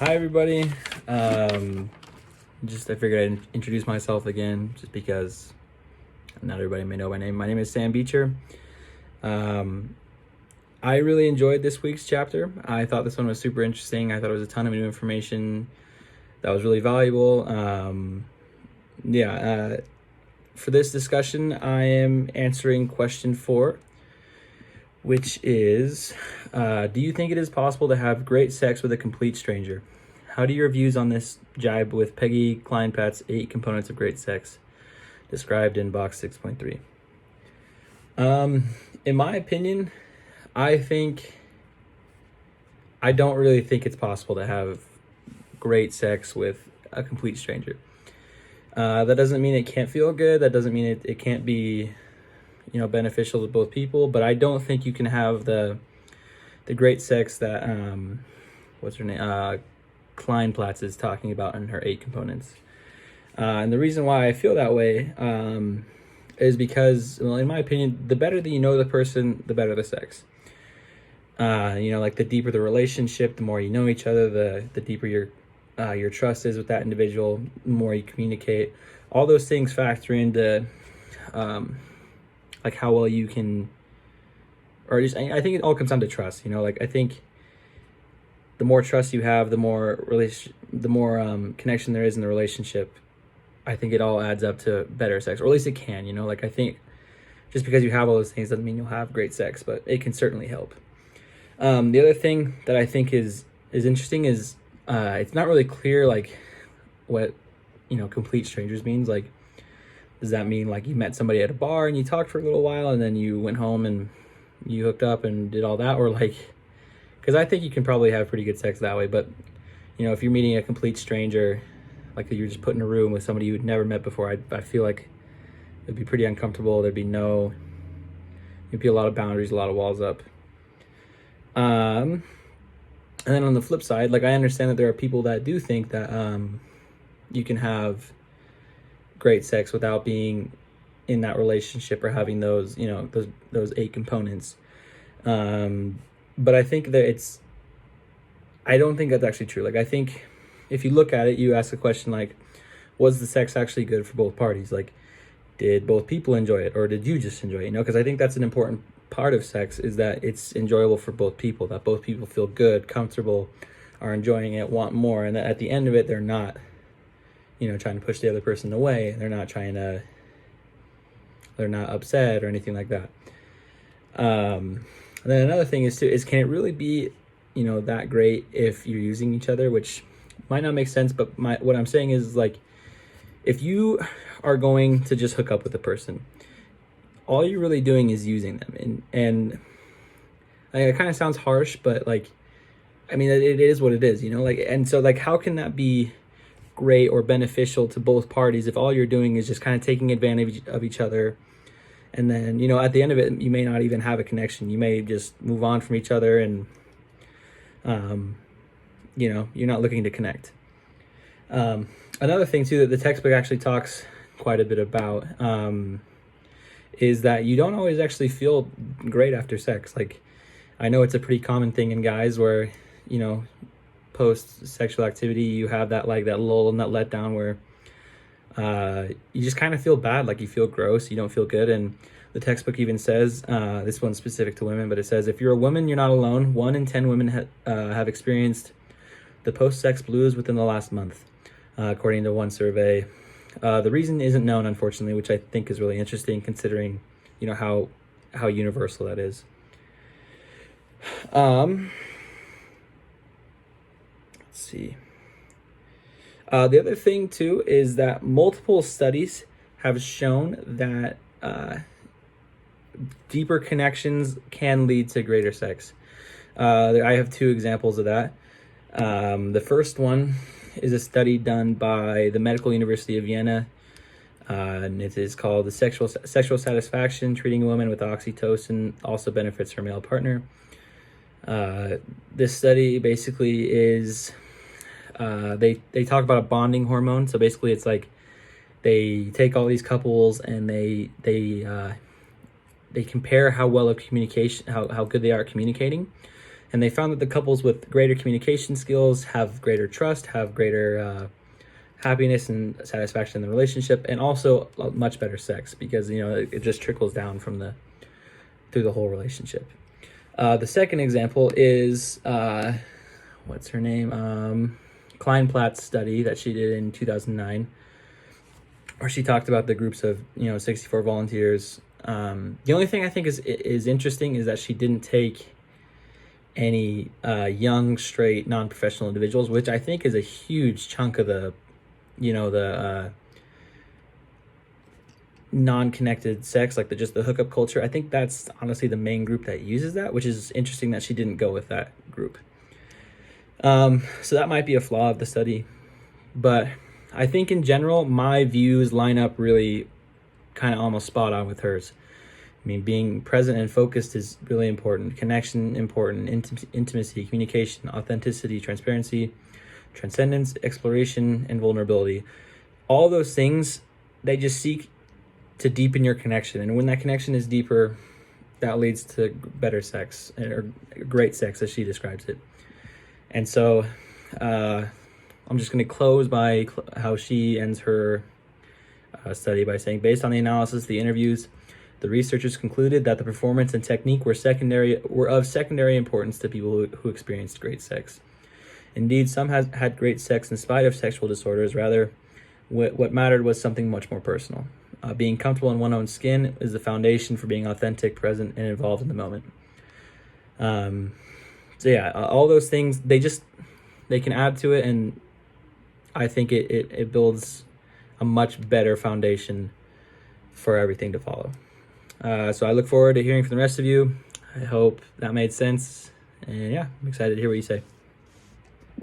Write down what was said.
Hi, everybody. I figured I'd introduce myself again just because not everybody may know my name. My name is Sam Beecher. I really enjoyed this week's chapter. I thought this one was super interesting. I thought it was a ton of new information that was really valuable. For this discussion, I am answering question 4, which is, do you think it is possible to have great sex with a complete stranger? How do your views on this jibe with Peggy Kleinpat's 8 components of great sex, described in box 6.3? In my opinion, I don't really think it's possible to have great sex with a complete stranger. That doesn't mean it can't feel good. That doesn't mean it can't be, beneficial to both people. But I don't think you can have the great sex that what's her name, Kleinplatz is talking about in her 8 components. And the reason why I feel that way is because, well, in my opinion, the better that you know the person, the better the sex. Like the deeper the relationship, the more you know each other, the deeper your trust is with that individual, the more you communicate. All those things factor into like how well you can, or just, I think it all comes down to trust. I think the more trust you have, the more connection there is in the relationship. I think it all adds up to better sex, or at least it can. I think just because you have all those things doesn't mean you'll have great sex, but it can certainly help. The other thing that I think is interesting is it's not really clear like what complete strangers means. Like, does that mean like you met somebody at a bar and you talked for a little while and then you went home and you hooked up and did all that, or like, because I think you can probably have pretty good sex that way. But if you're meeting a complete stranger, like you're just put in a room with somebody you'd never met before, I feel like it'd be pretty uncomfortable. There'd be a lot of boundaries, a lot of walls up. And then on the flip side, like I understand that there are people that do think that you can have great sex without being in that relationship or having those those 8 components. But I think that I don't think that's actually true. Like, I think if you look at it, you ask a question like, was the sex actually good for both parties? Like, did both people enjoy it, or did you just enjoy it? Because I think that's an important part of sex, is that it's enjoyable for both people, that both people feel good, comfortable, are enjoying it, want more, and that at the end of it, they're not, trying to push the other person away. They're not upset or anything like that. And then another thing is can it really be, that great if you're using each other, which might not make sense, but what I'm saying is, like, if you are going to just hook up with a person, all you're really doing is using them. And it kind of sounds harsh, but like, I mean, it is what it is, and so like, how can that be great or beneficial to both parties if all you're doing is just kind of taking advantage of each other? And then, at the end of it, you may not even have a connection. You may just move on from each other and, you're not looking to connect. Another thing too that the textbook actually talks quite a bit about is that you don't always actually feel great after sex. Like, I know it's a pretty common thing in guys where, post sexual activity, you have that lull and that letdown where you just kind of feel bad, like you feel gross, you don't feel good. And the textbook even says, this one's specific to women, but it says, if you're a woman, you're not alone. 1 in 10 women have experienced the post-sex blues within the last month, according to one survey. The reason isn't known, unfortunately, which I think is really interesting considering, how universal that is. Let's see. The other thing too is that multiple studies have shown that deeper connections can lead to greater sex. I have 2 examples of that. The first one is a study done by the Medical University of Vienna, and it is called the sexual satisfaction treating a woman with oxytocin also benefits her male partner. This study basically is they talk about a bonding hormone. So basically it's like they take all these couples and they compare how well of communication, how good they are at communicating. And they found that the couples with greater communication skills have greater trust, have greater happiness and satisfaction in the relationship, and also much better sex, because it just trickles down through the whole relationship. The second example is what's her name? Kleinplatz's study that she did in 2009, where she talked about the groups of 64 volunteers. The only thing I think is interesting is that she didn't take any young, straight, non-professional individuals, which I think is a huge chunk of the non-connected sex, like just the hookup culture. I think that's honestly the main group that uses that, which is interesting that she didn't go with that group. So that might be a flaw of the study, but I think in general, my views line up really kind of almost spot on with hers. I mean, being present and focused is really important. Connection, important. Intimacy, communication, authenticity, transparency, transcendence, exploration, and vulnerability. All those things, they just seek to deepen your connection. And when that connection is deeper, that leads to better sex, or great sex, as she describes it. And so I'm just going to close by how she ends her study by saying, based on the analysis of the interviews, the researchers concluded that the performance and technique were of secondary importance to people who experienced great sex. Indeed, some had great sex in spite of sexual disorders. Rather, what mattered was something much more personal. Being comfortable in one's own skin is the foundation for being authentic, present, and involved in the moment. So yeah, all those things, they can add to it, and I think it builds a much better foundation for everything to follow. So I look forward to hearing from the rest of you. I hope that made sense. And yeah, I'm excited to hear what you say.